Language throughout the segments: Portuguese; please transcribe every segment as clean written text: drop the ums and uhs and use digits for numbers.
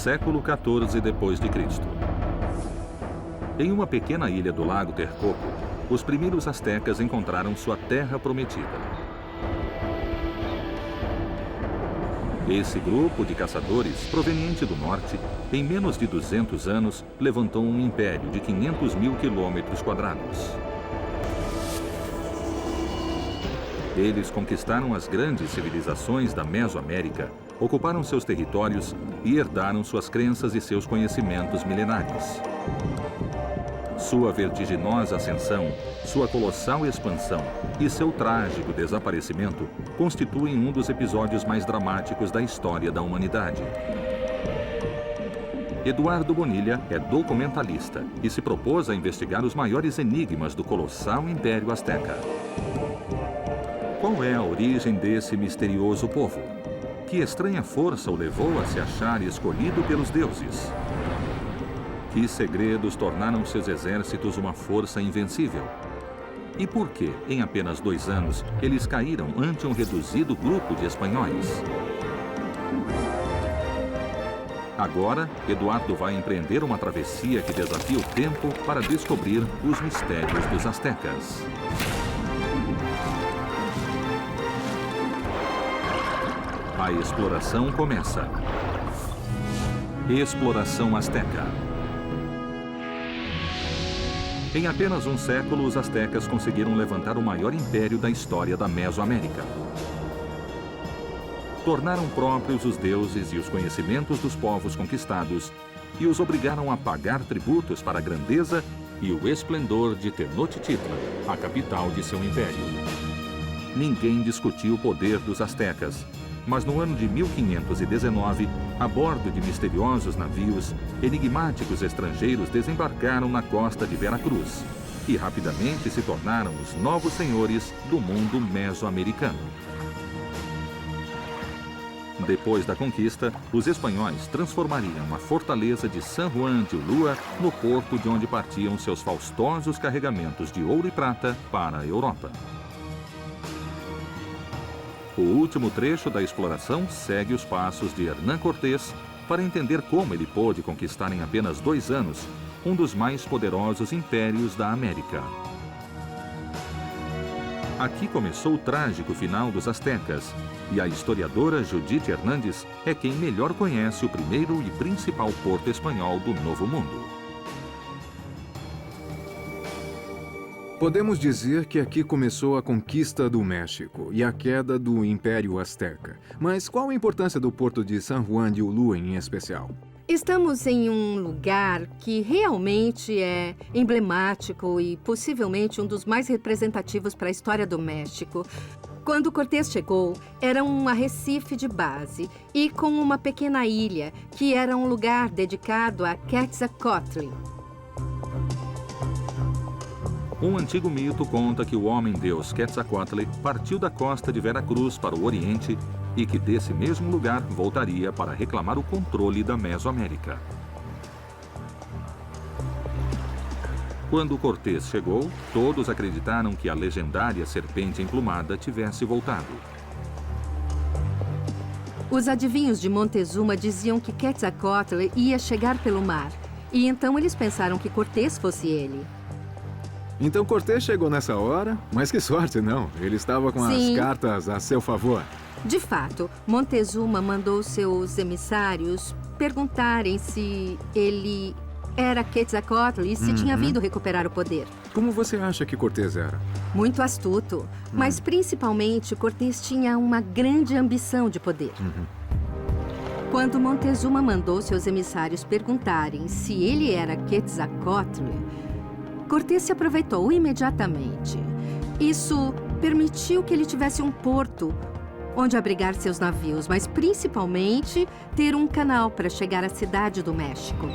século XIV depois de Cristo. Em uma pequena ilha do lago Texcoco, os primeiros astecas encontraram sua terra prometida. Esse grupo de caçadores, proveniente do norte, em menos de 200 anos, levantou um império de 500 mil quilômetros quadrados. Eles conquistaram as grandes civilizações da Mesoamérica, ocuparam seus territórios e herdaram suas crenças e seus conhecimentos milenários. Sua vertiginosa ascensão, sua colossal expansão e seu trágico desaparecimento constituem um dos episódios mais dramáticos da história da humanidade. Eduardo Bonilha é documentalista e se propôs a investigar os maiores enigmas do colossal Império Azteca. Qual é a origem desse misterioso povo? Que estranha força o levou a se achar escolhido pelos deuses? Que segredos tornaram seus exércitos uma força invencível? E por que, em apenas 2 anos, eles caíram ante um reduzido grupo de espanhóis? Agora, Eduardo vai empreender uma travessia que desafia o tempo para descobrir os mistérios dos astecas. A exploração começa. Exploração Azteca. Em apenas um século, os astecas conseguiram levantar o maior império da história da Mesoamérica. Tornaram próprios os deuses e os conhecimentos dos povos conquistados e os obrigaram a pagar tributos para a grandeza e o esplendor de Tenochtitlan, a capital de seu império. Ninguém discutiu o poder dos astecas, mas no ano de 1519, a bordo de misteriosos navios, enigmáticos estrangeiros desembarcaram na costa de Veracruz e rapidamente se tornaram os novos senhores do mundo mesoamericano. Depois da conquista, os espanhóis transformariam a fortaleza de San Juan de Ulúa no porto de onde partiam seus faustosos carregamentos de ouro e prata para a Europa. O último trecho da exploração segue os passos de Hernán Cortés para entender como ele pôde conquistar em apenas 2 anos um dos mais poderosos impérios da América. Aqui começou o trágico final dos astecas, e a historiadora Judith Hernandes é quem melhor conhece o primeiro e principal porto espanhol do Novo Mundo. Podemos dizer que aqui começou a conquista do México e a queda do Império Azteca. Mas qual a importância do porto de San Juan de Ulúa em especial? Estamos em um lugar que realmente é emblemático e possivelmente um dos mais representativos para a história do México. Quando Cortés chegou, era um arrecife de base e com uma pequena ilha, que era um lugar dedicado a Quetzalcóatl. Um antigo mito conta que o homem-deus Quetzalcóatl partiu da costa de Veracruz para o Oriente e que desse mesmo lugar voltaria para reclamar o controle da Mesoamérica. Quando Cortés chegou, todos acreditaram que a legendária serpente emplumada tivesse voltado. Os adivinhos de Montezuma diziam que Quetzalcóatl ia chegar pelo mar, e então eles pensaram que Cortés fosse ele. Então Cortés chegou nessa hora, mas que sorte, não? Ele estava com Sim. as cartas a seu favor. De fato, Montezuma mandou seus emissários perguntarem se ele era Quetzalcóatl e se tinha vindo recuperar o poder. Como você acha que Cortés era? Muito astuto, mas principalmente Cortés tinha uma grande ambição de poder. Quando Montezuma mandou seus emissários perguntarem se ele era Quetzalcóatl, Cortés se aproveitou imediatamente. Isso permitiu que ele tivesse um porto onde abrigar seus navios, mas principalmente ter um canal para chegar à cidade do México.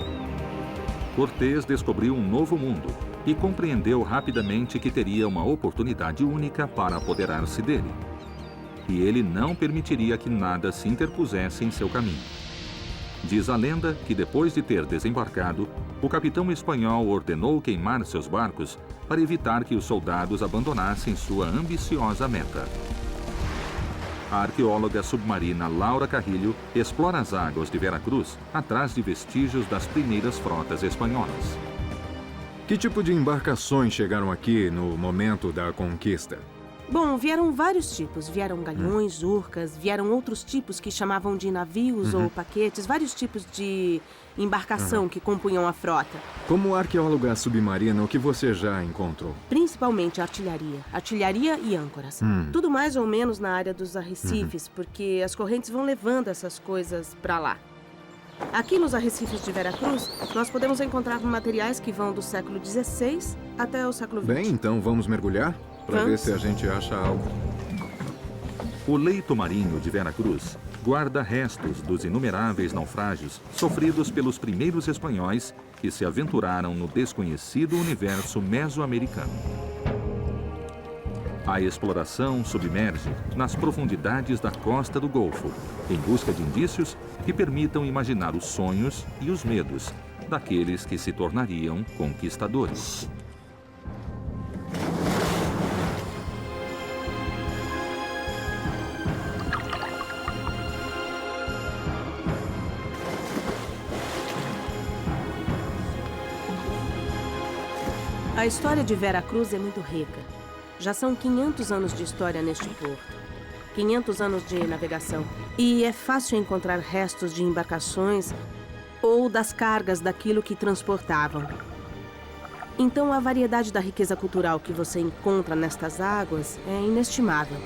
Cortés descobriu um novo mundo e compreendeu rapidamente que teria uma oportunidade única para apoderar-se dele. E ele não permitiria que nada se interpusesse em seu caminho. Diz a lenda que depois de ter desembarcado, o capitão espanhol ordenou queimar seus barcos para evitar que os soldados abandonassem sua ambiciosa meta. a arqueóloga submarina Laura Carrilho explora as águas de Veracruz atrás de vestígios das primeiras frotas espanholas. Que tipo de embarcações chegaram aqui no momento da conquista? Bom, vieram vários tipos. Vieram galeões, urcas, vieram outros tipos que chamavam de navios ou paquetes, vários tipos de embarcação que compunham a frota. Como arqueóloga submarina, o que você já encontrou? Principalmente artilharia e âncoras. Tudo mais ou menos na área dos arrecifes, porque as correntes vão levando essas coisas para lá. Aqui nos arrecifes de Veracruz, nós podemos encontrar materiais que vão do século XVI até o século XX. Bem, então vamos mergulhar? Para ver se a gente acha algo. O leito marinho de Veracruz guarda restos dos inumeráveis naufrágios sofridos pelos primeiros espanhóis que se aventuraram no desconhecido universo mesoamericano. A exploração submerge nas profundidades da costa do Golfo, em busca de indícios que permitam imaginar os sonhos e os medos daqueles que se tornariam conquistadores. A história de Veracruz é muito rica. Já são 500 anos de história neste porto. 500 anos de navegação. E é fácil encontrar restos de embarcações ou das cargas daquilo que transportavam. Então, a variedade da riqueza cultural que você encontra nestas águas é inestimável.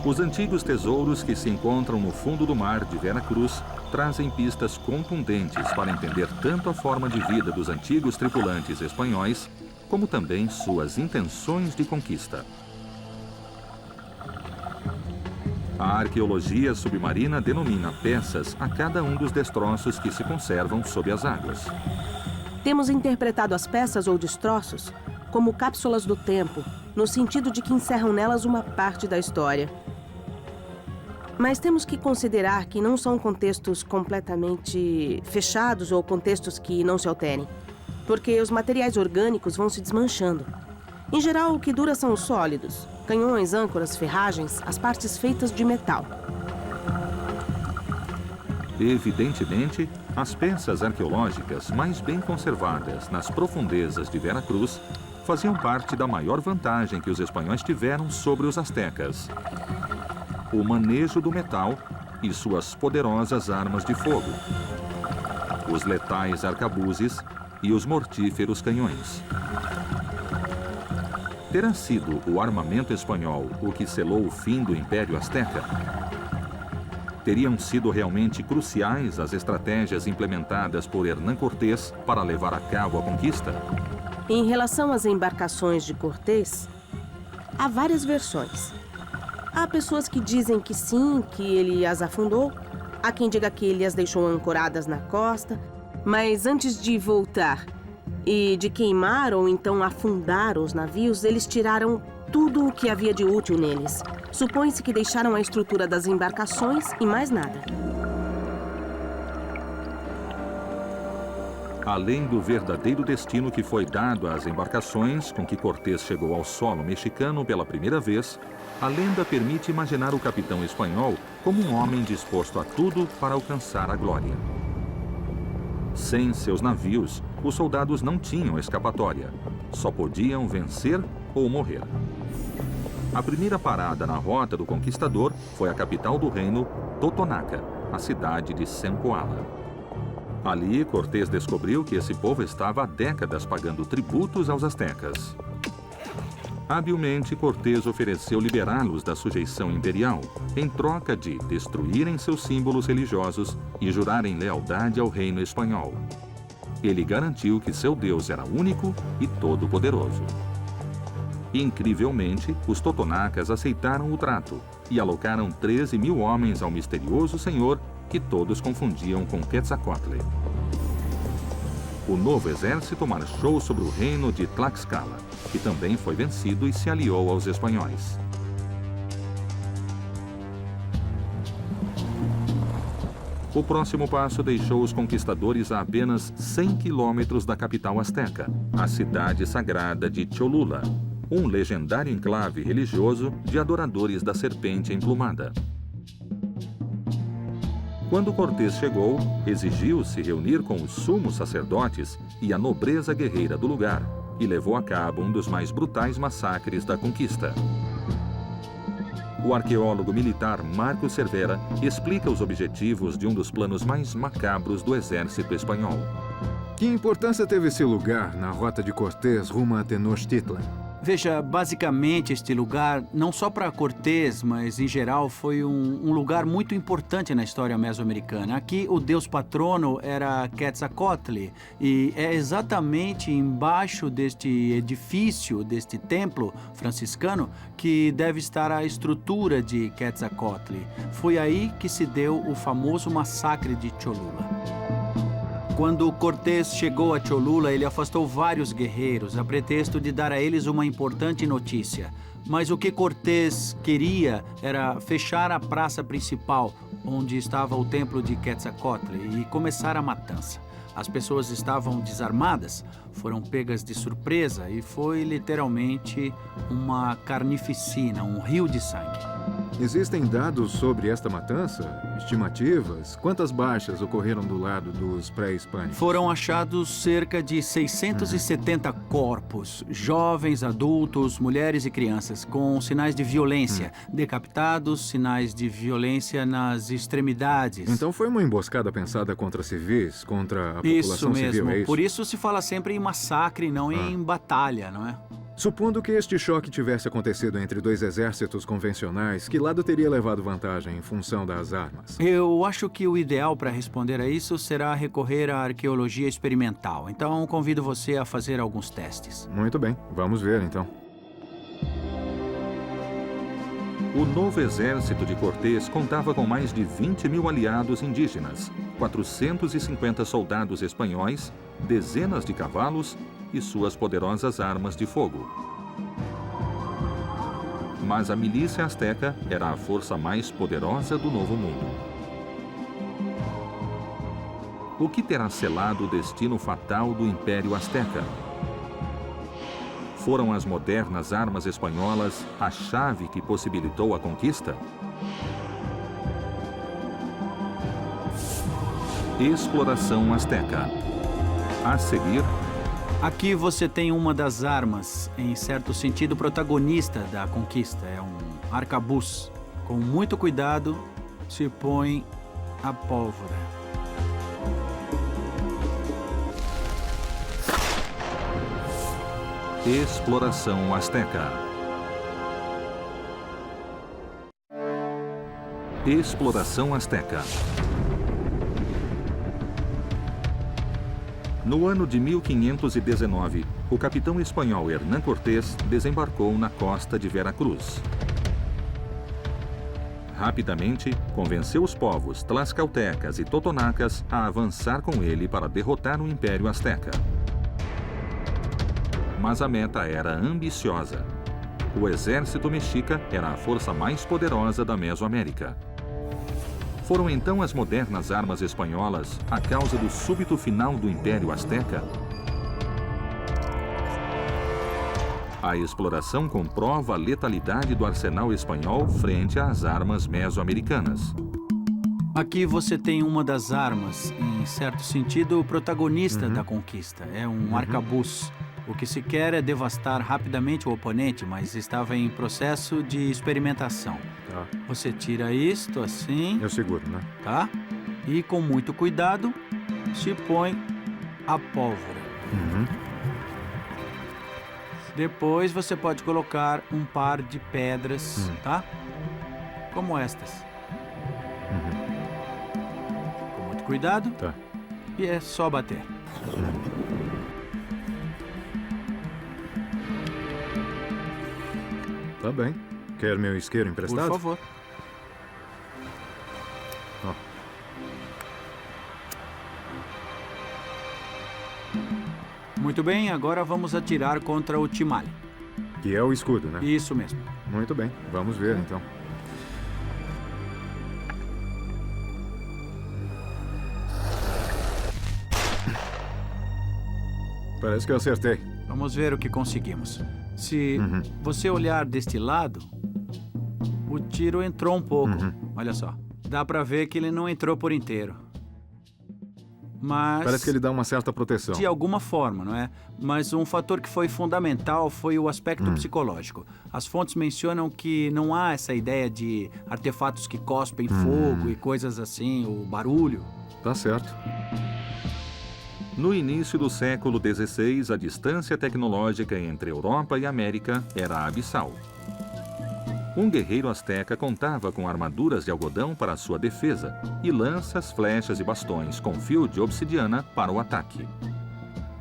Os antigos tesouros que se encontram no fundo do mar de Veracruz trazem pistas contundentes para entender tanto a forma de vida dos antigos tripulantes espanhóis, como também suas intenções de conquista. A arqueologia submarina denomina peças a cada um dos destroços que se conservam sob as águas. Temos interpretado as peças ou destroços como cápsulas do tempo, no sentido de que encerram nelas uma parte da história. Mas temos que considerar que não são contextos completamente fechados ou contextos que não se alterem, porque os materiais orgânicos vão se desmanchando. Em geral, o que dura são os sólidos, canhões, âncoras, ferragens, as partes feitas de metal. Evidentemente, as peças arqueológicas mais bem conservadas nas profundezas de Veracruz faziam parte da maior vantagem que os espanhóis tiveram sobre os astecas: o manejo do metal e suas poderosas armas de fogo, os letais arcabuzes e os mortíferos canhões. Terá sido o armamento espanhol o que selou o fim do Império Azteca? Teriam sido realmente cruciais as estratégias implementadas por Hernán Cortés para levar a cabo a conquista? Em relação às embarcações de Cortés, há várias versões. Há pessoas que dizem que sim, que ele as afundou. Há quem diga que ele as deixou ancoradas na costa. Mas antes de voltar e de queimar ou então afundar os navios, eles tiraram tudo o que havia de útil neles. Supõe-se que deixaram a estrutura das embarcações e mais nada. Além do verdadeiro destino que foi dado às embarcações com que Cortés chegou ao solo mexicano pela primeira vez, a lenda permite imaginar o capitão espanhol como um homem disposto a tudo para alcançar a glória. Sem seus navios, os soldados não tinham escapatória. Só podiam vencer ou morrer. A primeira parada na rota do conquistador foi a capital do reino, Totonaca, a cidade de Zempoala. Ali, Cortés descobriu que esse povo estava há décadas pagando tributos aos astecas. Habilmente, Cortés ofereceu liberá-los da sujeição imperial, em troca de destruírem seus símbolos religiosos e jurarem lealdade ao reino espanhol. Ele garantiu que seu Deus era único e todo-poderoso. Incrivelmente, os totonacas aceitaram o trato e alocaram 13 mil homens ao misterioso senhor que todos confundiam com Quetzalcóatl. O novo exército marchou sobre o reino de Tlaxcala, que também foi vencido e se aliou aos espanhóis. O próximo passo deixou os conquistadores a apenas 100 quilômetros da capital asteca, a cidade sagrada de Cholula, um legendário enclave religioso de adoradores da serpente emplumada. Quando Cortés chegou, exigiu se reunir com os sumos sacerdotes e a nobreza guerreira do lugar e levou a cabo um dos mais brutais massacres da conquista. O arqueólogo militar Marco Cervera explica os objetivos de um dos planos mais macabros do exército espanhol. Que importância teve esse lugar na rota de Cortés rumo a Tenochtitlan? Veja, basicamente este lugar, não só para Cortés, mas em geral, foi um lugar muito importante na história mesoamericana. Aqui o deus patrono era Quetzalcoatl e é exatamente embaixo deste edifício, deste templo franciscano, que deve estar a estrutura de Quetzalcoatl. Foi aí que se deu o famoso massacre de Cholula. Quando Cortés chegou a Cholula, ele afastou vários guerreiros, a pretexto de dar a eles uma importante notícia. Mas o que Cortés queria era fechar a praça principal, onde estava o templo de Quetzalcoatl, e começar a matança. As pessoas estavam desarmadas, foram pegas de surpresa e foi literalmente uma carnificina, um rio de sangue. Existem dados sobre esta matança? Estimativas? Quantas baixas ocorreram do lado dos pré-hispânicos? Foram achados cerca de 670 corpos, jovens, adultos, mulheres e crianças, com sinais de violência, decapitados, sinais de violência nas extremidades. Então foi uma emboscada pensada contra civis, contra a população civil, mesmo. é isso? Por isso se fala sempre em massacre, não em batalha, não é? Supondo que este choque tivesse acontecido entre dois exércitos convencionais, que lado teria levado vantagem em função das armas? Eu acho que o ideal para responder a isso será recorrer à arqueologia experimental. Então, convido você a fazer alguns testes. Muito bem, vamos ver então. O novo exército de Cortés contava com mais de 20 mil aliados indígenas, 450 soldados espanhóis, dezenas de cavalos e suas poderosas armas de fogo. Mas a milícia asteca era a força mais poderosa do Novo Mundo. O que terá selado o destino fatal do Império Azteca? Foram as modernas armas espanholas a chave que possibilitou a conquista? Exploração Azteca. A seguir, aqui você tem uma das armas, em certo sentido, protagonista da conquista. É um arcabuz. Com muito cuidado, se põe a pólvora. Exploração Azteca. Exploração Azteca. No ano de 1519, o capitão espanhol Hernán Cortés desembarcou na costa de Veracruz. Rapidamente, convenceu os povos tlaxcaltecas e totonacas a avançar com ele para derrotar o Império Azteca. Mas a meta era ambiciosa. O exército mexica era a força mais poderosa da Mesoamérica. Foram então as modernas armas espanholas a causa do súbito final do Império Azteca? A exploração comprova a letalidade do arsenal espanhol frente às armas mesoamericanas. Aqui você tem uma das armas, em certo sentido, protagonista da conquista. É um arcabuz. O que se quer é devastar rapidamente o oponente, mas estava em processo de experimentação. Tá. Você tira isto assim, Eu seguro, né? tá? E com muito cuidado, se põe a pólvora. Depois você pode colocar um par de pedras, tá? Como estas. Com muito cuidado. Tá. E é só bater. Tá bem. Quer meu isqueiro emprestado? Por favor. Ó. Muito bem, agora vamos atirar contra o timale. Que é o escudo, né? Isso mesmo. Muito bem. Vamos ver então. Parece que eu acertei. Vamos ver o que conseguimos. Se você olhar deste lado, o tiro entrou um pouco. Olha só. Dá pra ver que ele não entrou por inteiro. Mas... Parece que ele dá uma certa proteção. de alguma forma, não é? Mas um fator que foi fundamental foi o aspecto psicológico. As fontes mencionam que não há essa ideia de artefatos que cospem fogo e coisas assim, o barulho. Tá certo. No início do século XVI, a distância tecnológica entre Europa e América era abissal. Um guerreiro asteca contava com armaduras de algodão para sua defesa e lanças, flechas e bastões com fio de obsidiana para o ataque.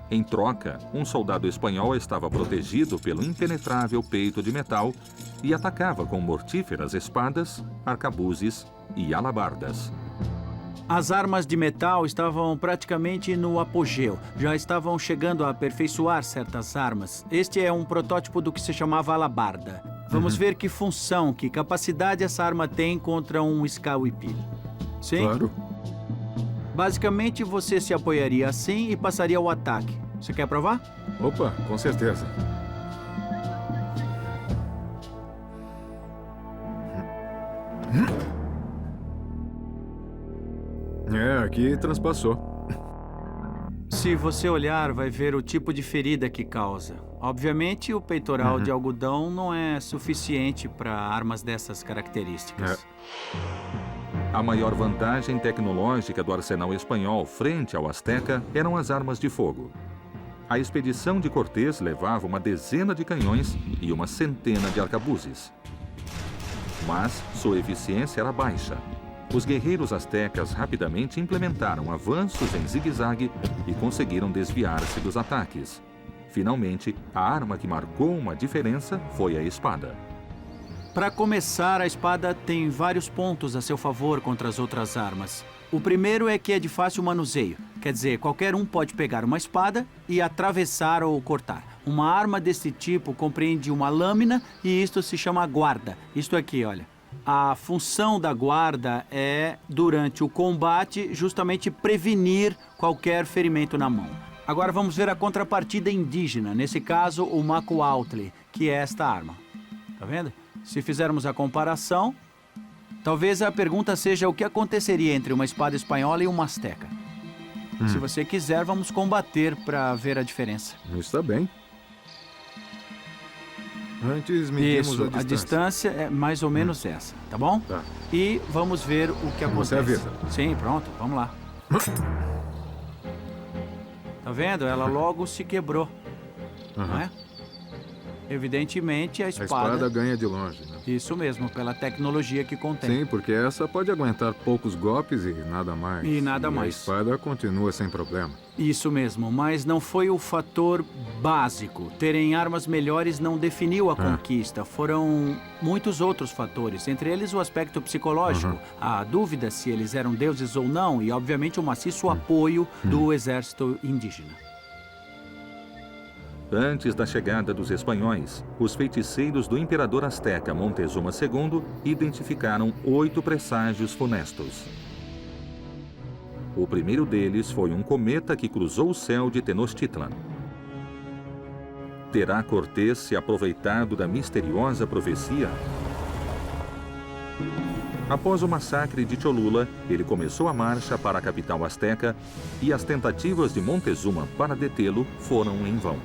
Em troca, um soldado espanhol estava protegido pelo impenetrável peito de metal e atacava com mortíferas espadas, arcabuzes e alabardas. As armas de metal estavam praticamente no apogeu. Já estavam chegando a aperfeiçoar certas armas. Este é um protótipo do que se chamava alabarda. Vamos ver que função, que capacidade essa arma tem contra um escalpel. Sim? Claro. Basicamente, você se apoiaria assim e passaria ao ataque. Você quer provar? Opa, com certeza. Aqui transpassou. Se você olhar, vai ver o tipo de ferida que causa. Obviamente, o peitoral de algodão não é suficiente para armas dessas características. A maior vantagem tecnológica do arsenal espanhol frente ao asteca eram as armas de fogo. A expedição de Cortés levava uma dezena de canhões e uma centena de arcabuzes. Mas sua eficiência era baixa. Os guerreiros astecas rapidamente implementaram avanços em zigue-zague e conseguiram desviar-se dos ataques. Finalmente, a arma que marcou uma diferença foi a espada. Para começar, a espada tem vários pontos a seu favor contra as outras armas. O primeiro é que é de fácil manuseio. Quer dizer, qualquer um pode pegar uma espada e atravessar ou cortar. Uma arma desse tipo compreende uma lâmina e isto se chama guarda. Isto aqui, olha. A função da guarda é, durante o combate, justamente prevenir qualquer ferimento na mão. Agora vamos ver a contrapartida indígena, nesse caso o macuautle, que é esta arma. Tá vendo? Se fizermos a comparação, talvez a pergunta seja o que aconteceria entre uma espada espanhola e uma asteca. Se você quiser, vamos combater para ver a diferença. Está bem. Antes medimos Isso, a distância. é mais ou menos essa, tá bom? Tá. E vamos ver o que acontece. Você avisa. Sim, pronto, vamos lá. Tá vendo? Ela logo se quebrou, não é? Evidentemente, a A espada... espada ganha de longe, né? Isso mesmo, pela tecnologia que contém. Sim, porque essa pode aguentar poucos golpes e nada mais. E nada mais. A espada continua sem problema. Isso mesmo, mas não foi o fator básico. Terem armas melhores não definiu a conquista. Foram muitos outros fatores, entre eles o aspecto psicológico, a dúvida se eles eram deuses ou não e, obviamente, o maciço apoio do exército indígena. Antes da chegada dos espanhóis, os feiticeiros do imperador asteca Montezuma II identificaram 8 presságios funestos. O primeiro deles foi um cometa que cruzou o céu de Tenochtitlan. Terá Cortés se aproveitado da misteriosa profecia? Após o massacre de Cholula, ele começou a marcha para a capital asteca e as tentativas de Montezuma para detê-lo foram em vão.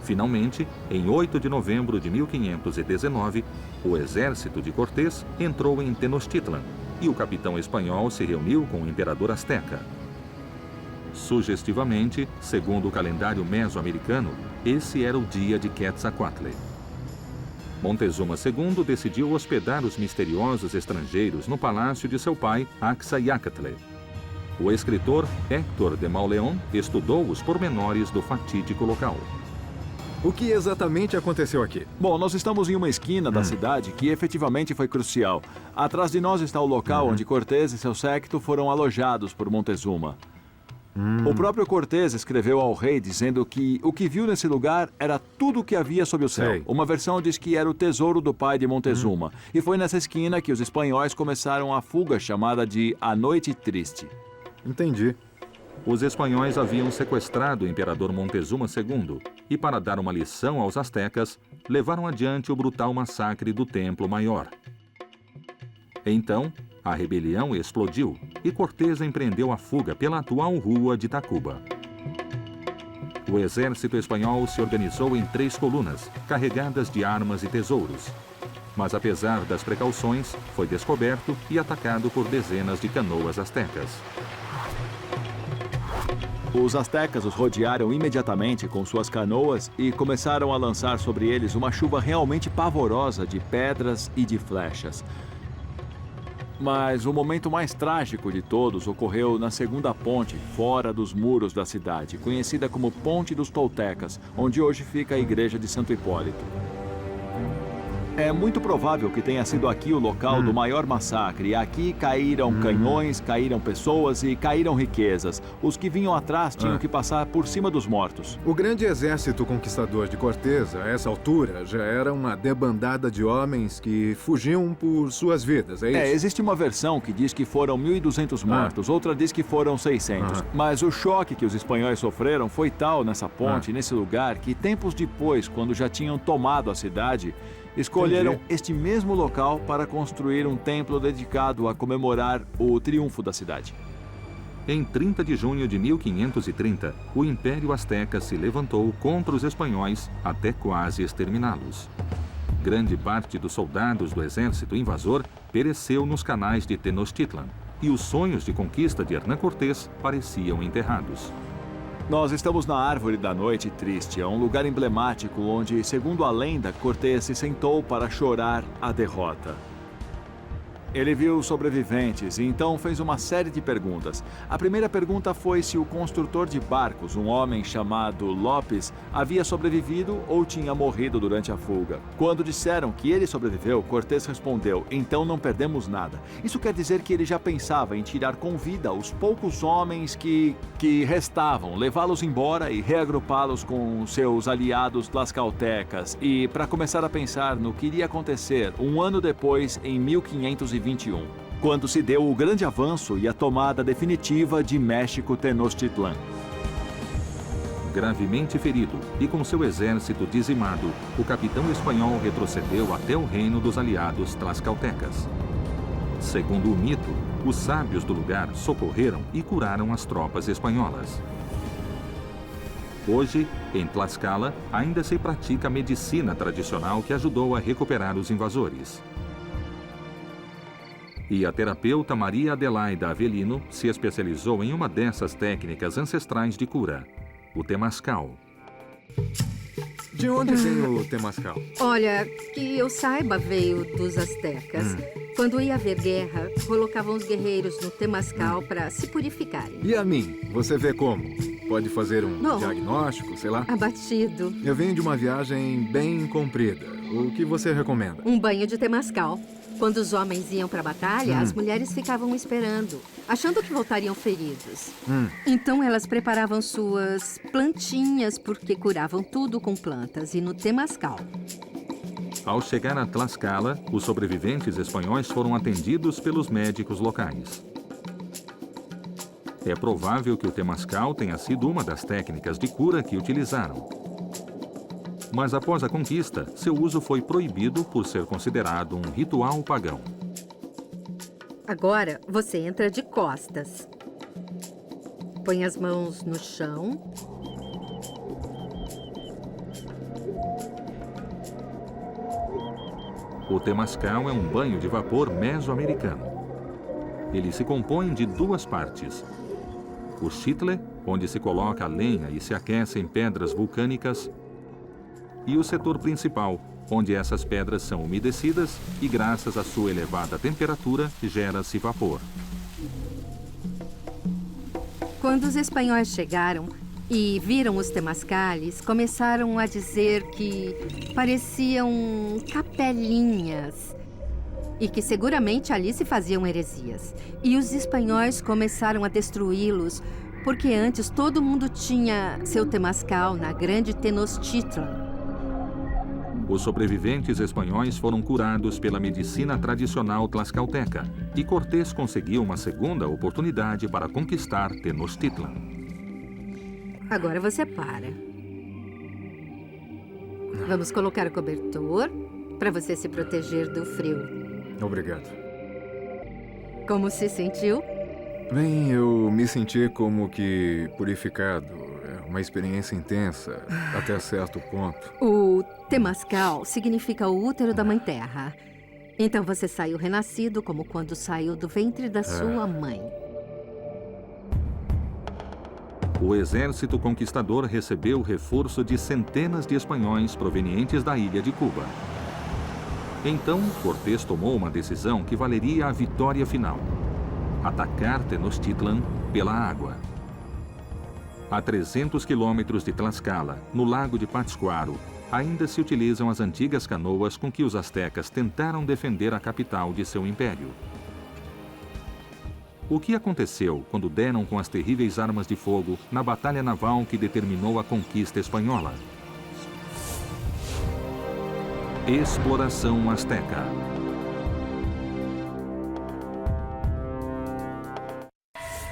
Finalmente, em 8 de novembro de 1519, o exército de Cortés entrou em Tenochtitlan e o capitão espanhol se reuniu com o imperador asteca. Sugestivamente, segundo o calendário mesoamericano, esse era o dia de Quetzalcoatl. Montezuma II decidiu hospedar os misteriosos estrangeiros no palácio de seu pai, Axayacatl. O escritor Héctor de Mauleón estudou os pormenores do fatídico local. O que exatamente aconteceu aqui? Bom, nós estamos em uma esquina da cidade que efetivamente foi crucial. Atrás de nós está o local onde Cortés e seu séquito foram alojados por Montezuma. O próprio Cortés escreveu ao rei dizendo que o que viu nesse lugar era tudo o que havia sob o céu. Sei. Uma versão diz que era o tesouro do pai de Montezuma. E foi nessa esquina que os espanhóis começaram a fuga chamada de A Noite Triste. Entendi. Os espanhóis haviam sequestrado o imperador Montezuma II e, para dar uma lição aos astecas, levaram adiante o brutal massacre do Templo Maior. Então, a rebelião explodiu e Cortés empreendeu a fuga pela atual rua de Tacuba. O exército espanhol se organizou em 3 colunas, carregadas de armas e tesouros. Mas, apesar das precauções, foi descoberto e atacado por dezenas de canoas astecas. Os astecas os rodearam imediatamente com suas canoas e começaram a lançar sobre eles uma chuva realmente pavorosa de pedras e de flechas. Mas o momento mais trágico de todos ocorreu na segunda ponte, fora dos muros da cidade, conhecida como Ponte dos Toltecas, onde hoje fica a igreja de Santo Hipólito. É muito provável que tenha sido aqui o local do maior massacre. Aqui caíram canhões, caíram pessoas e caíram riquezas. Os que vinham atrás tinham que passar por cima dos mortos. O grande exército conquistador de Cortés, a essa altura, já era uma debandada de homens que fugiam por suas vidas, é isso? Existe uma versão que diz que foram 1.200 mortos, outra diz que foram 600. Mas o choque que os espanhóis sofreram foi tal nessa ponte, nesse lugar, que tempos depois, quando já tinham tomado a cidade, escolheram este mesmo local para construir um templo dedicado a comemorar o triunfo da cidade. Em 30 de junho de 1530, o Império Azteca se levantou contra os espanhóis até quase exterminá-los. Grande parte dos soldados do exército invasor pereceu nos canais de Tenochtitlan, e os sonhos de conquista de Hernán Cortés pareciam enterrados. Nós estamos na Árvore da Noite Triste, é um lugar emblemático onde, segundo a lenda, Cortés se sentou para chorar a derrota. Ele viu sobreviventes e então fez uma série de perguntas. A primeira pergunta foi se o construtor de barcos, um homem chamado Lopes, havia sobrevivido ou tinha morrido durante a fuga. Quando disseram que ele sobreviveu, Cortés respondeu: então não perdemos nada. Isso quer dizer que ele já pensava em tirar com vida os poucos homens que restavam, levá-los embora e reagrupá-los com seus aliados tlaxcaltecas e para começar a pensar no que iria acontecer um ano depois, em 1521, quando se deu o grande avanço e a tomada definitiva de México Tenochtitlan. Gravemente ferido e com seu exército dizimado, o capitão espanhol retrocedeu até o reino dos aliados tlaxcaltecas. Segundo o mito, os sábios do lugar socorreram e curaram as tropas espanholas. Hoje, em Tlaxcala, ainda se pratica a medicina tradicional que ajudou a recuperar os invasores. E a terapeuta Maria Adelaida Avelino se especializou em uma dessas técnicas ancestrais de cura, o Temascal. De onde vem o Temascal? Olha, que eu saiba, veio dos astecas. Quando ia haver guerra, colocavam os guerreiros no Temascal para se purificarem. E a mim? Você vê como? Pode fazer um diagnóstico, sei lá? Abatido. Eu venho de uma viagem bem comprida. O que você recomenda? Um banho de Temascal. Quando os homens iam para a batalha, as mulheres ficavam esperando, achando que voltariam feridos. Então elas preparavam suas plantinhas, porque curavam tudo com plantas e no Temascal. Ao chegar a Tlaxcala, os sobreviventes espanhóis foram atendidos pelos médicos locais. É provável que o Temascal tenha sido uma das técnicas de cura que utilizaram. Mas após a conquista, seu uso foi proibido por ser considerado um ritual pagão. Agora, você entra de costas. Põe as mãos no chão. O Temascal é um banho de vapor mesoamericano. Ele se compõe de 2 partes. O chitle, onde se coloca a lenha e se aquecem pedras vulcânicas, e o setor principal, onde essas pedras são umedecidas e, graças à sua elevada temperatura, gera-se vapor. Quando os espanhóis chegaram e viram os temascales, começaram a dizer que pareciam capelinhas e que seguramente ali se faziam heresias. E os espanhóis começaram a destruí-los, porque antes todo mundo tinha seu temascal na grande Tenochtitlan. Os sobreviventes espanhóis foram curados pela medicina tradicional tlaxcalteca e Cortés conseguiu uma segunda oportunidade para conquistar Tenochtitlan. Agora você para. Vamos colocar o cobertor para você se proteger do frio. Obrigado. Como se sentiu? Bem, eu me senti como que purificado. É uma experiência intensa, até certo ponto. O Temascal significa o útero da Mãe Terra. Então você saiu renascido como quando saiu do ventre da sua mãe. O exército conquistador recebeu reforço de centenas de espanhóis provenientes da ilha de Cuba. Então, Cortés tomou uma decisão que valeria a vitória final: atacar Tenochtitlan pela água. A 300 quilômetros de Tlaxcala, no lago de Pátzcuaro, ainda se utilizam as antigas canoas com que os astecas tentaram defender a capital de seu império. O que aconteceu quando deram com as terríveis armas de fogo na batalha naval que determinou a conquista espanhola? Exploração asteca.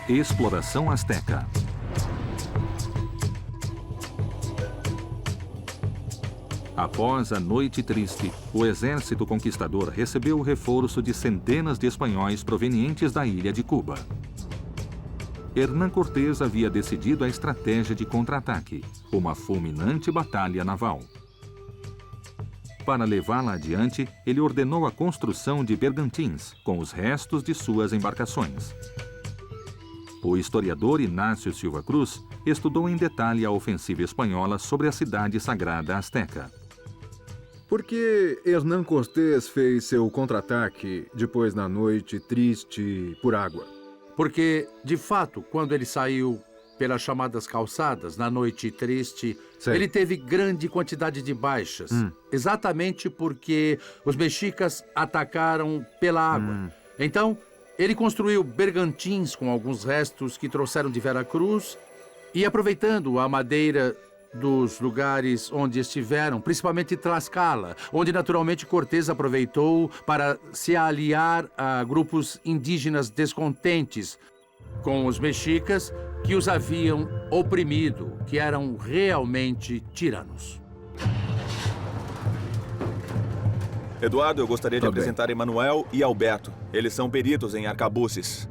Exploração asteca. Após a Noite Triste, o exército conquistador recebeu o reforço de centenas de espanhóis provenientes da ilha de Cuba. Hernán Cortés havia decidido a estratégia de contra-ataque, uma fulminante batalha naval. Para levá-la adiante, ele ordenou a construção de bergantins, com os restos de suas embarcações. O historiador Inácio Silva Cruz estudou em detalhe a ofensiva espanhola sobre a cidade sagrada asteca. Por que Hernán Cortés fez seu contra-ataque depois da Noite Triste por água? Porque, de fato, quando ele saiu pelas chamadas calçadas, na Noite Triste, Sei. ele teve grande quantidade de baixas. Exatamente porque os mexicas atacaram pela água. Então, ele construiu bergantins com alguns restos que trouxeram de Veracruz e, aproveitando a madeira dos lugares onde estiveram, principalmente Tlaxcala, onde naturalmente Cortés aproveitou para se aliar a grupos indígenas descontentes com os mexicas que os haviam oprimido, que eram realmente tiranos. Eduardo, eu gostaria de Tá apresentar Emanuel e Alberto. Eles são peritos em arcabuces.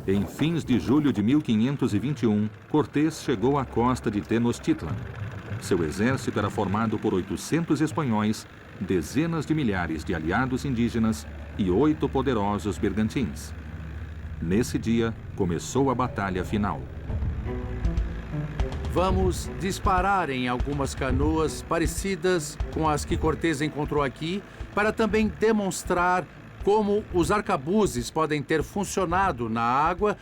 Em fins de julho de 1521, Cortés chegou à costa de Tenochtitlan. Seu exército era formado por 800 espanhóis, dezenas de milhares de aliados indígenas e 8 poderosos bergantins. Nesse dia, começou a batalha final. Vamos disparar em algumas canoas parecidas com as que Cortés encontrou aqui, para também demonstrar como os arcabuzes podem ter funcionado na água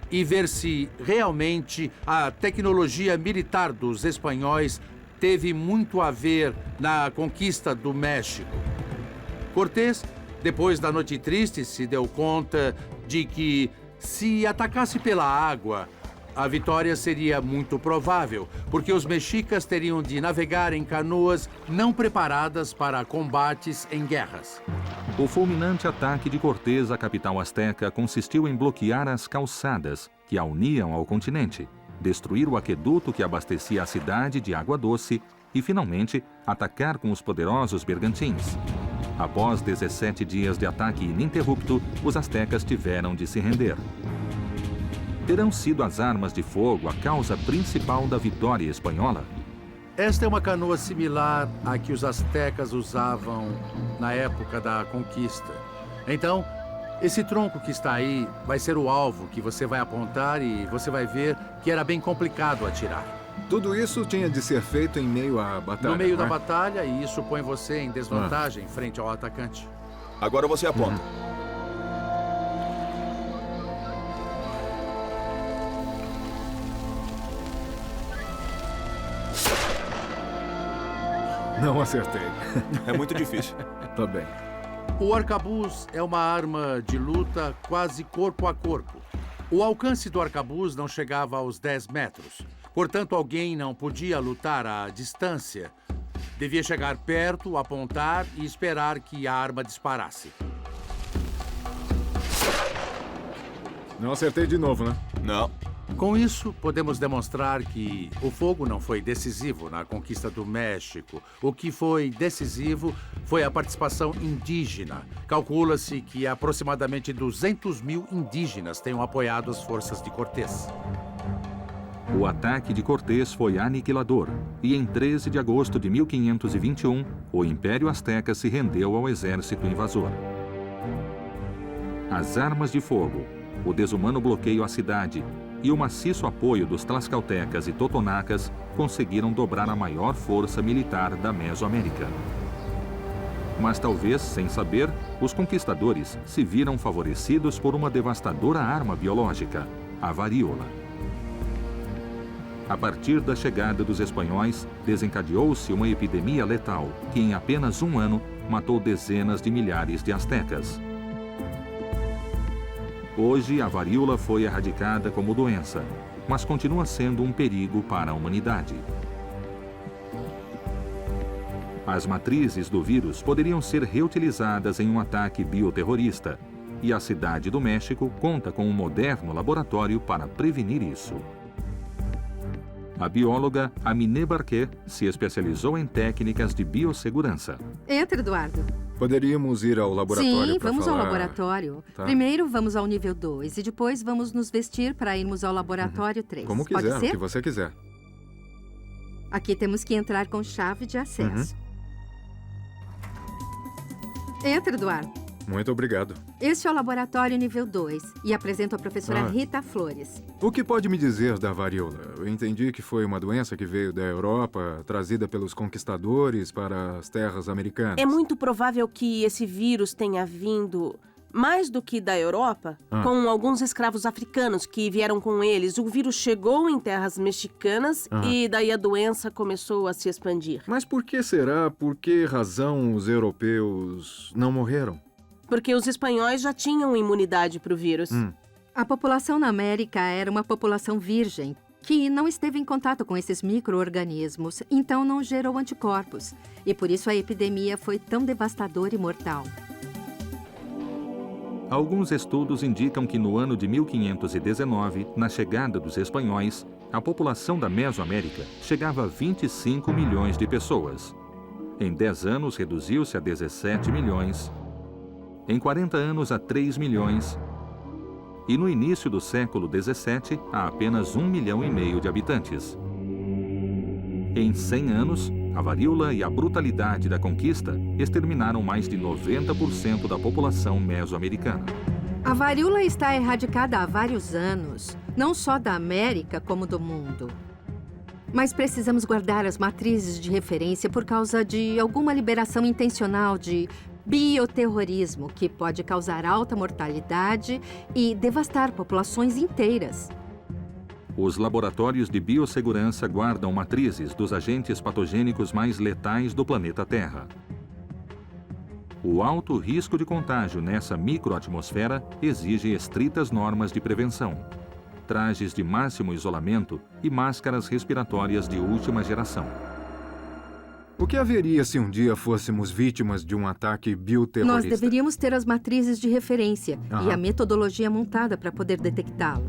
e ver se realmente a tecnologia militar dos espanhóis teve muito a ver na conquista do México. Cortés, depois da Noite Triste, se deu conta de que, se atacasse pela água, a vitória seria muito provável, porque os mexicas teriam de navegar em canoas não preparadas para combates em guerras. O fulminante ataque de Cortés à capital asteca consistiu em bloquear as calçadas que a uniam ao continente, destruir o aqueduto que abastecia a cidade de água doce e, finalmente, atacar com os poderosos bergantins. Após 17 dias de ataque ininterrupto, os astecas tiveram de se render. Terão sido as armas de fogo a causa principal da vitória espanhola? Esta é uma canoa similar à que os astecas usavam na época da conquista. Então, esse tronco que está aí vai ser o alvo que você vai apontar e você vai ver que era bem complicado atirar. Tudo isso tinha de ser feito em meio à batalha. No meio não da é? batalha, e isso põe você em desvantagem frente ao atacante. Agora você aponta. Não acertei. É muito difícil. Tá bem. O arcabuz é uma arma de luta quase corpo a corpo. O alcance do arcabuz não chegava aos 10 metros. Portanto, alguém não podia lutar à distância. Devia chegar perto, apontar e esperar que a arma disparasse. Não acertei de novo, né? Não. Com isso, podemos demonstrar que o fogo não foi decisivo na conquista do México. O que foi decisivo foi a participação indígena. Calcula-se que aproximadamente 200 mil indígenas tenham apoiado as forças de Cortés. O ataque de Cortés foi aniquilador, e em 13 de agosto de 1521, o Império Azteca se rendeu ao exército invasor. As armas de fogo, o desumano bloqueio à cidade e o maciço apoio dos tlaxcaltecas e totonacas conseguiram dobrar a maior força militar da Mesoamérica. Mas talvez, sem saber, os conquistadores se viram favorecidos por uma devastadora arma biológica, a varíola. A partir da chegada dos espanhóis, desencadeou-se uma epidemia letal que, em apenas um ano, matou dezenas de milhares de astecas. Hoje, a varíola foi erradicada como doença, mas continua sendo um perigo para a humanidade. As matrizes do vírus poderiam ser reutilizadas em um ataque bioterrorista, e a cidade do México conta com um moderno laboratório para prevenir isso. A bióloga Aminé Barquet se especializou em técnicas de biossegurança. Entra, Eduardo. Poderíamos ir ao laboratório Sim, para vamos falar... ao laboratório. Tá. Primeiro, vamos ao nível 2 e depois vamos nos vestir para irmos ao laboratório 3. Como Pode quiser, o ser? que você quiser. Aqui temos que entrar com chave de acesso. Entra, Eduardo. Muito obrigado. Este é o laboratório nível 2 e apresento a professora Rita Flores. O que pode me dizer da varíola? Eu entendi que foi uma doença que veio da Europa, trazida pelos conquistadores para as terras americanas. É muito provável que esse vírus tenha vindo mais do que da Europa, com alguns escravos africanos que vieram com eles. O vírus chegou em terras mexicanas e daí a doença começou a se expandir. Mas por que será? Por que razão os europeus não morreram? Porque os espanhóis já tinham imunidade para o vírus. A população na América era uma população virgem, que não esteve em contato com esses micro-organismos, então não gerou anticorpos. E por isso a epidemia foi tão devastadora e mortal. Alguns estudos indicam que no ano de 1519, na chegada dos espanhóis, a população da Mesoamérica chegava a 25 milhões de pessoas. Em 10 anos, reduziu-se a 17 milhões. Em 40 anos, a 3 milhões. E no início do século XVII, a apenas 1,5 milhão de habitantes. Em 100 anos, a varíola e a brutalidade da conquista exterminaram mais de 90% da população mesoamericana. A varíola está erradicada há vários anos, não só da América como do mundo. Mas precisamos guardar as matrizes de referência por causa de alguma liberação intencional de bioterrorismo, que pode causar alta mortalidade e devastar populações inteiras. Os laboratórios de biossegurança guardam matrizes dos agentes patogênicos mais letais do planeta Terra. O alto risco de contágio nessa microatmosfera exige estritas normas de prevenção, trajes de máximo isolamento e máscaras respiratórias de última geração. O que haveria se um dia fôssemos vítimas de um ataque bioterrorista? Nós deveríamos ter as matrizes de referência e a metodologia montada para poder detectá-lo.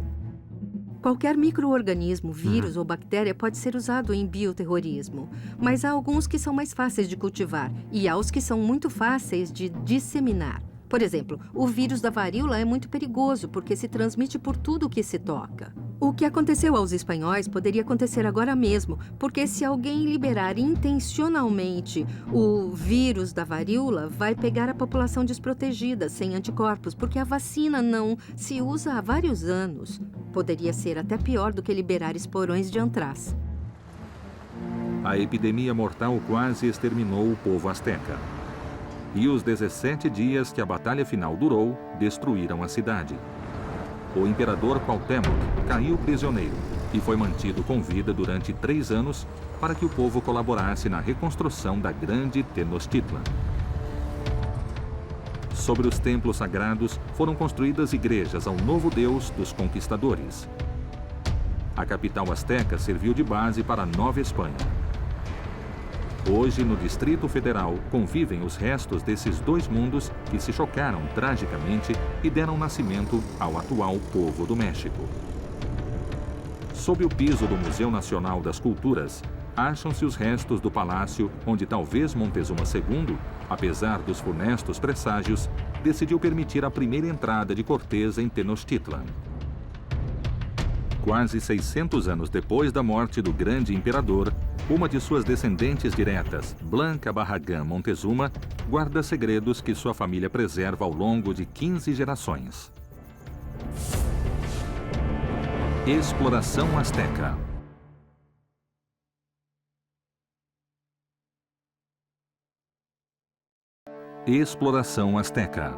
Qualquer micro-organismo, vírus ou bactéria pode ser usado em bioterrorismo, mas há alguns que são mais fáceis de cultivar e há os que são muito fáceis de disseminar. Por exemplo, o vírus da varíola é muito perigoso porque se transmite por tudo o que se toca. O que aconteceu aos espanhóis poderia acontecer agora mesmo, porque se alguém liberar intencionalmente o vírus da varíola, vai pegar a população desprotegida, sem anticorpos, porque a vacina não se usa há vários anos. Poderia ser até pior do que liberar esporões de antraz. A epidemia mortal quase exterminou o povo asteca. E os 17 dias que a batalha final durou, destruíram a cidade. O imperador Cuauhtémoc caiu prisioneiro e foi mantido com vida durante 3 anos para que o povo colaborasse na reconstrução da grande Tenochtitlan. Sobre os templos sagrados foram construídas igrejas ao novo deus dos conquistadores. A capital asteca serviu de base para a Nova Espanha. Hoje, no Distrito Federal, convivem os restos desses dois mundos que se chocaram tragicamente e deram nascimento ao atual povo do México. Sob o piso do Museu Nacional das Culturas, acham-se os restos do palácio onde talvez Montezuma II, apesar dos funestos presságios, decidiu permitir a primeira entrada de Cortés em Tenochtitlan. Quase 600 anos depois da morte do grande imperador, uma de suas descendentes diretas, Blanca Barragán Montezuma, guarda segredos que sua família preserva ao longo de 15 gerações. Exploração Azteca. Exploração Azteca.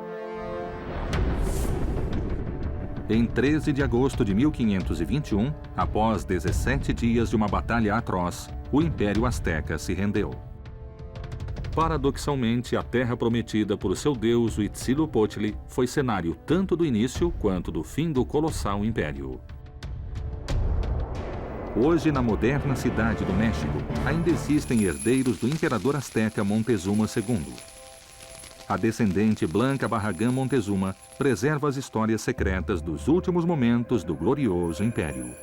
Em 13 de agosto de 1521, após 17 dias de uma batalha atroz, o Império Azteca se rendeu. Paradoxalmente, a terra prometida por seu deus Huitzilopochtli foi cenário tanto do início quanto do fim do colossal império. Hoje, na moderna cidade do México, ainda existem herdeiros do imperador azteca Montezuma II. A descendente Blanca Barragán Montezuma preserva as histórias secretas dos últimos momentos do glorioso império.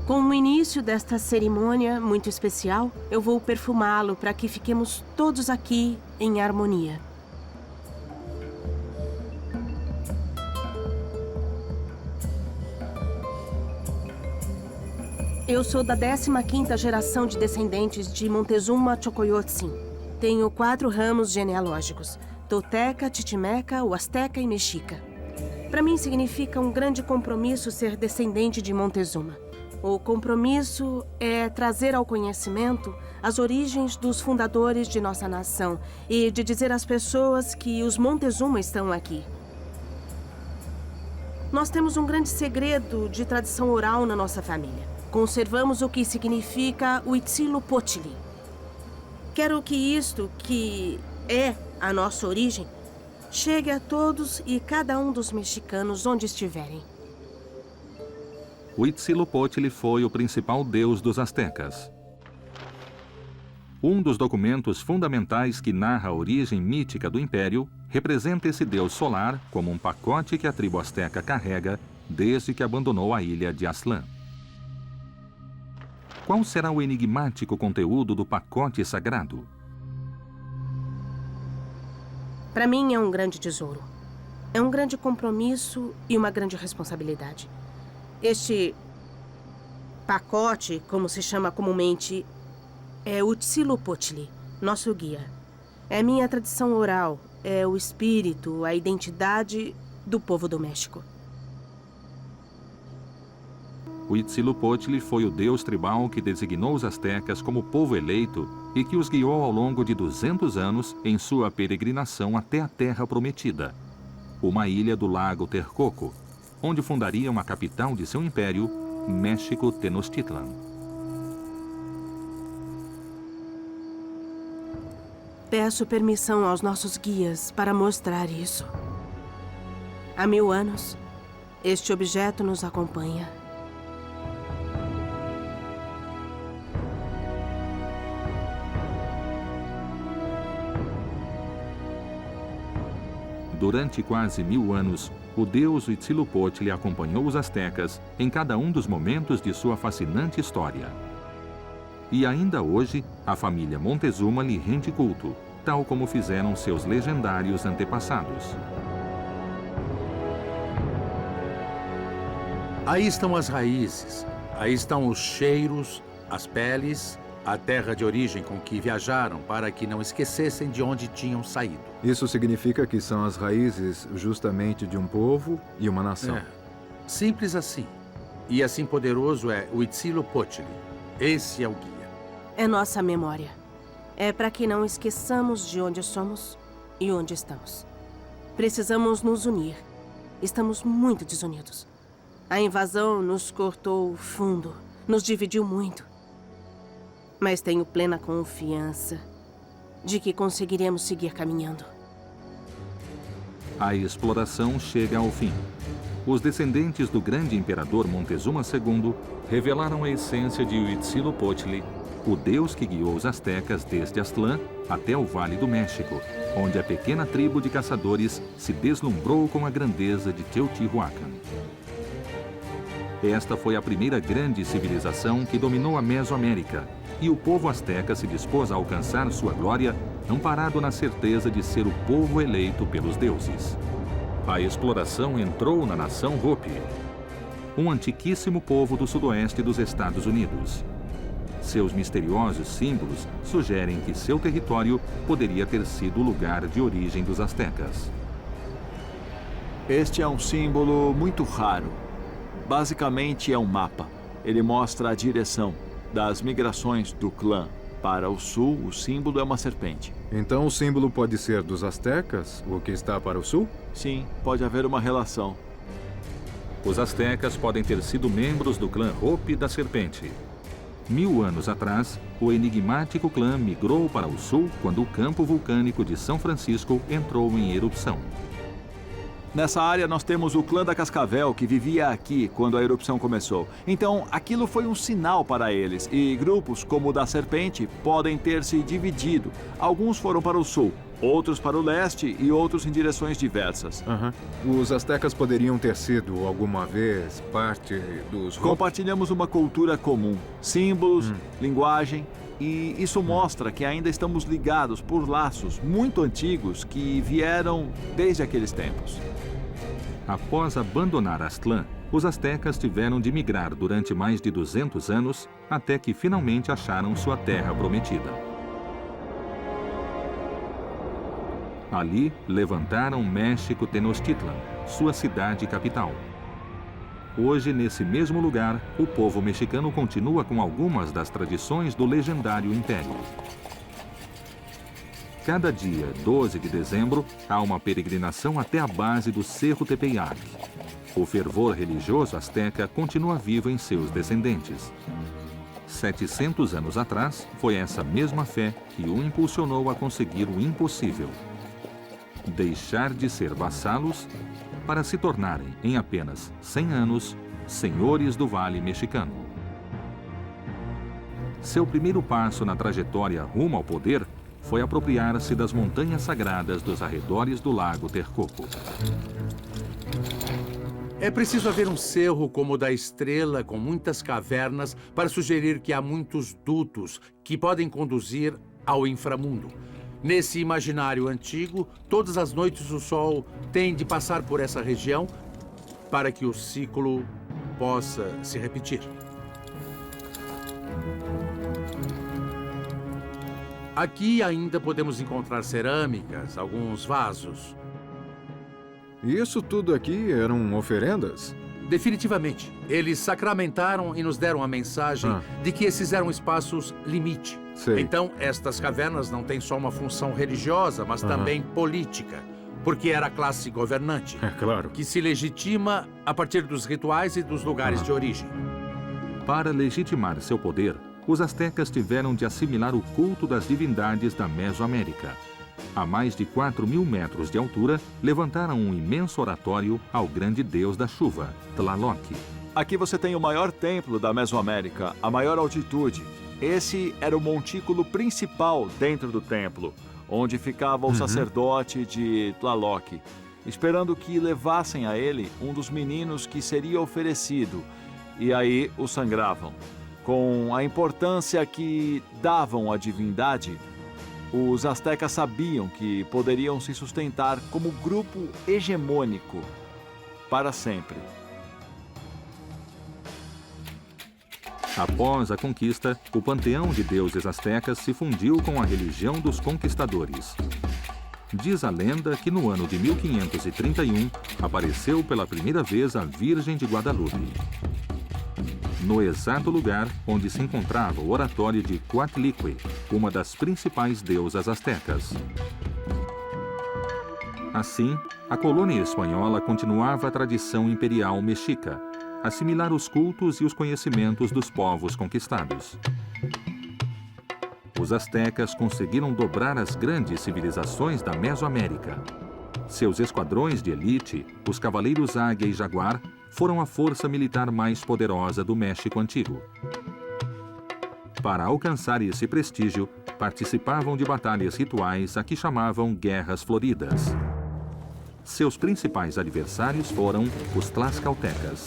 Com o início desta cerimônia muito especial, eu vou perfumá-lo para que fiquemos todos aqui em harmonia. Eu sou da 15ª geração de descendentes de Montezuma Xocoyotzin. Tenho 4 ramos genealógicos: Tolteca, Titimeca, Huasteca e Mexica. Para mim significa um grande compromisso ser descendente de Montezuma. O compromisso é trazer ao conhecimento as origens dos fundadores de nossa nação e de dizer às pessoas que os Montezuma estão aqui. Nós temos um grande segredo de tradição oral na nossa família. Conservamos o que significa Huitzilopochtli. Quero que isto, que é a nossa origem, chegue a todos e cada um dos mexicanos onde estiverem. Huitzilopochtli foi o principal deus dos astecas. Um dos documentos fundamentais que narra a origem mítica do império representa esse deus solar como um pacote que a tribo asteca carrega desde que abandonou a ilha de Aztlán. Qual será o enigmático conteúdo do pacote sagrado? Para mim é um grande tesouro. É um grande compromisso e uma grande responsabilidade. Este pacote, como se chama comumente, é Huitzilopochtli, nosso guia. É minha tradição oral, é o espírito, a identidade do povo do México. Huitzilopochtli foi o deus tribal que designou os astecas como povo eleito e que os guiou ao longo de 200 anos em sua peregrinação até a Terra Prometida, uma ilha do lago Texcoco, onde fundariam a capital de seu império, México Tenochtitlan. Peço permissão aos nossos guias para mostrar isso. Há 1000 anos, este objeto nos acompanha. Durante quase 1000 anos, o deus Huitzilopochtli acompanhou os astecas em cada um dos momentos de sua fascinante história. E ainda hoje, a família Montezuma lhe rende culto, tal como fizeram seus legendários antepassados. Aí estão as raízes, aí estão os cheiros, as peles, a terra de origem com que viajaram para que não esquecessem de onde tinham saído. Isso significa que são as raízes justamente de um povo e uma nação. Simples assim. E assim poderoso é Huitzilopochtli. Esse é o guia. É nossa memória. É para que não esqueçamos de onde somos e onde estamos. Precisamos nos unir. Estamos muito desunidos. A invasão nos cortou fundo, nos dividiu muito. Mas tenho plena confiança de que conseguiremos seguir caminhando. A exploração chega ao fim. Os descendentes do grande imperador Montezuma II revelaram a essência de Huitzilopochtli o deus que guiou os astecas desde Aztlán até o Vale do México, onde a pequena tribo de caçadores se deslumbrou com a grandeza de Teotihuacan. Esta foi a primeira grande civilização que dominou a Mesoamérica, e o povo asteca se dispôs a alcançar sua glória, amparado na certeza de ser o povo eleito pelos deuses. A exploração entrou na nação Hopi, um antiquíssimo povo do sudoeste dos Estados Unidos. Seus misteriosos símbolos sugerem que seu território poderia ter sido o lugar de origem dos astecas. Este é um símbolo muito raro. Basicamente é um mapa. Ele mostra a direção das migrações do clã. Para o sul, o símbolo é uma serpente. Então o símbolo pode ser dos astecas, o que está para o sul? Sim, pode haver uma relação. Os astecas podem ter sido membros do clã Hopi da Serpente. 1000 anos atrás, o enigmático clã migrou para o sul quando o campo vulcânico de São Francisco entrou em erupção. Nessa área nós temos o clã da Cascavel, que vivia aqui quando a erupção começou. Então, aquilo foi um sinal para eles, e grupos como o da Serpente podem ter se dividido. Alguns foram para o sul, outros para o leste e outros em direções diversas. Os astecas poderiam ter sido, alguma vez, parte dos... Compartilhamos uma cultura comum, símbolos, linguagem, e isso mostra que ainda estamos ligados por laços muito antigos que vieram desde aqueles tempos. Após abandonar Aztlán, os astecas tiveram de migrar durante mais de 200 anos até que finalmente acharam sua terra prometida. Ali, levantaram México Tenochtitlan, sua cidade capital. Hoje, nesse mesmo lugar, o povo mexicano continua com algumas das tradições do legendário império. Cada dia, 12 de dezembro, há uma peregrinação até a base do Cerro Tepeyac. O fervor religioso asteca continua vivo em seus descendentes. 700 anos atrás, foi essa mesma fé que o impulsionou a conseguir o impossível: deixar de ser vassalos para se tornarem, em apenas 100 anos, senhores do Vale Mexicano. Seu primeiro passo na trajetória rumo ao poder foi apropriar-se das montanhas sagradas dos arredores do Lago Texcoco. É preciso haver um cerro como o da Estrela, com muitas cavernas, para sugerir que há muitos dutos que podem conduzir ao inframundo. Nesse imaginário antigo, todas as noites o Sol tem de passar por essa região para que o ciclo possa se repetir. Aqui ainda podemos encontrar cerâmicas, alguns vasos. Isso tudo aqui eram oferendas? Definitivamente. Eles sacramentaram e nos deram a mensagem de que esses eram espaços limite. Sei. Então, estas cavernas não têm só uma função religiosa, mas também política, porque era a classe governante, É claro. que se legitima a partir dos rituais e dos lugares de origem. Para legitimar seu poder, os astecas tiveram de assimilar o culto das divindades da Mesoamérica. A mais de 4.000 metros de altura, levantaram um imenso oratório ao grande deus da chuva, Tlaloc. Aqui você tem o maior templo da Mesoamérica, a maior altitude. Esse era o montículo principal dentro do templo, onde ficava o sacerdote de Tlaloc, esperando que levassem a ele um dos meninos que seria oferecido, e aí o sangravam. Com a importância que davam à divindade, os astecas sabiam que poderiam se sustentar como grupo hegemônico para sempre. Após a conquista, o panteão de deuses astecas se fundiu com a religião dos conquistadores. Diz a lenda que no ano de 1531 apareceu pela primeira vez a Virgem de Guadalupe, no exato lugar onde se encontrava o oratório de Coatlicue, uma das principais deusas astecas. Assim, a colônia espanhola continuava a tradição imperial mexica, assimilar os cultos e os conhecimentos dos povos conquistados. Os astecas conseguiram dobrar as grandes civilizações da Mesoamérica. Seus esquadrões de elite, os Cavaleiros Águia e Jaguar, foram a força militar mais poderosa do México Antigo. Para alcançar esse prestígio, participavam de batalhas rituais a que chamavam Guerras Floridas. Seus principais adversários foram os tlaxcaltecas.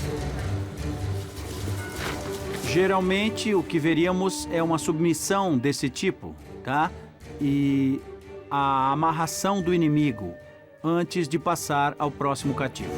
Geralmente, o que veríamos é uma submissão desse tipo, tá? E a amarração do inimigo antes de passar ao próximo cativo.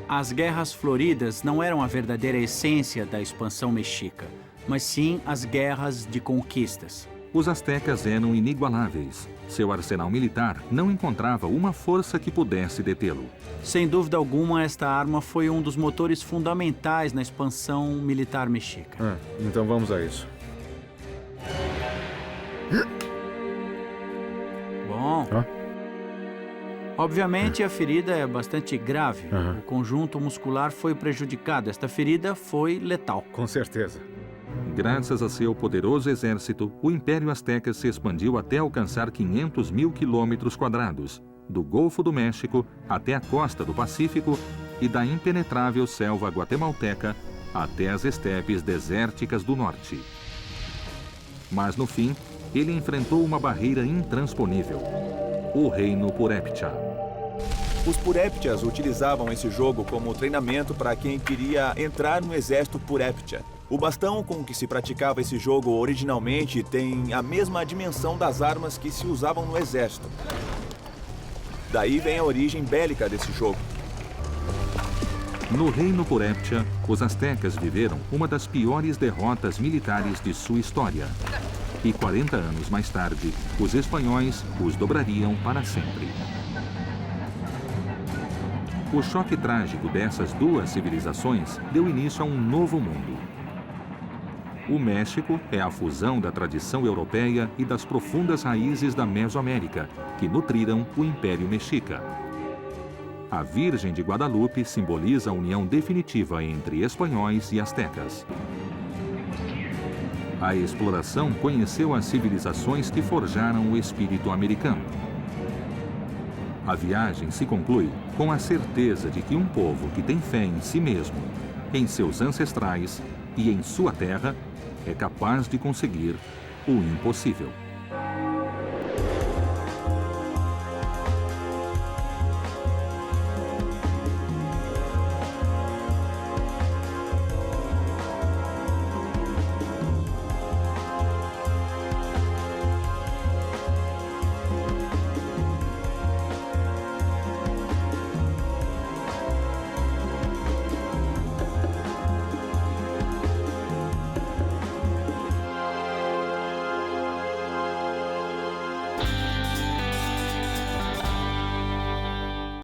As Guerras Floridas não eram a verdadeira essência da expansão mexica, mas sim as guerras de conquistas. Os astecas eram inigualáveis. Seu arsenal militar não encontrava uma força que pudesse detê-lo. Sem dúvida alguma, esta arma foi um dos motores fundamentais na expansão militar mexica. Então vamos a isso. Bom. Obviamente, a ferida é bastante grave. O conjunto muscular foi prejudicado. Esta ferida foi letal. Com certeza. Graças a seu poderoso exército, o Império Azteca se expandiu até alcançar 500 mil quilômetros quadrados, do Golfo do México até a costa do Pacífico e da impenetrável selva guatemalteca até as estepes desérticas do norte. Mas, no fim, ele enfrentou uma barreira intransponível: o Reino Purépcha. Os Purépchas utilizavam esse jogo como treinamento para quem queria entrar no exército Purépcha. O bastão com que se praticava esse jogo originalmente tem a mesma dimensão das armas que se usavam no exército. Daí vem a origem bélica desse jogo. No Reino Purépcha, os astecas viveram uma das piores derrotas militares de sua história. E 40 anos mais tarde, os espanhóis os dobrariam para sempre. O choque trágico dessas duas civilizações deu início a um novo mundo. O México é a fusão da tradição europeia e das profundas raízes da Mesoamérica, que nutriram o Império Mexica. A Virgem de Guadalupe simboliza a união definitiva entre espanhóis e astecas. A exploração conheceu as civilizações que forjaram o espírito americano. A viagem se conclui com a certeza de que um povo que tem fé em si mesmo, em seus ancestrais e em sua terra é capaz de conseguir o impossível.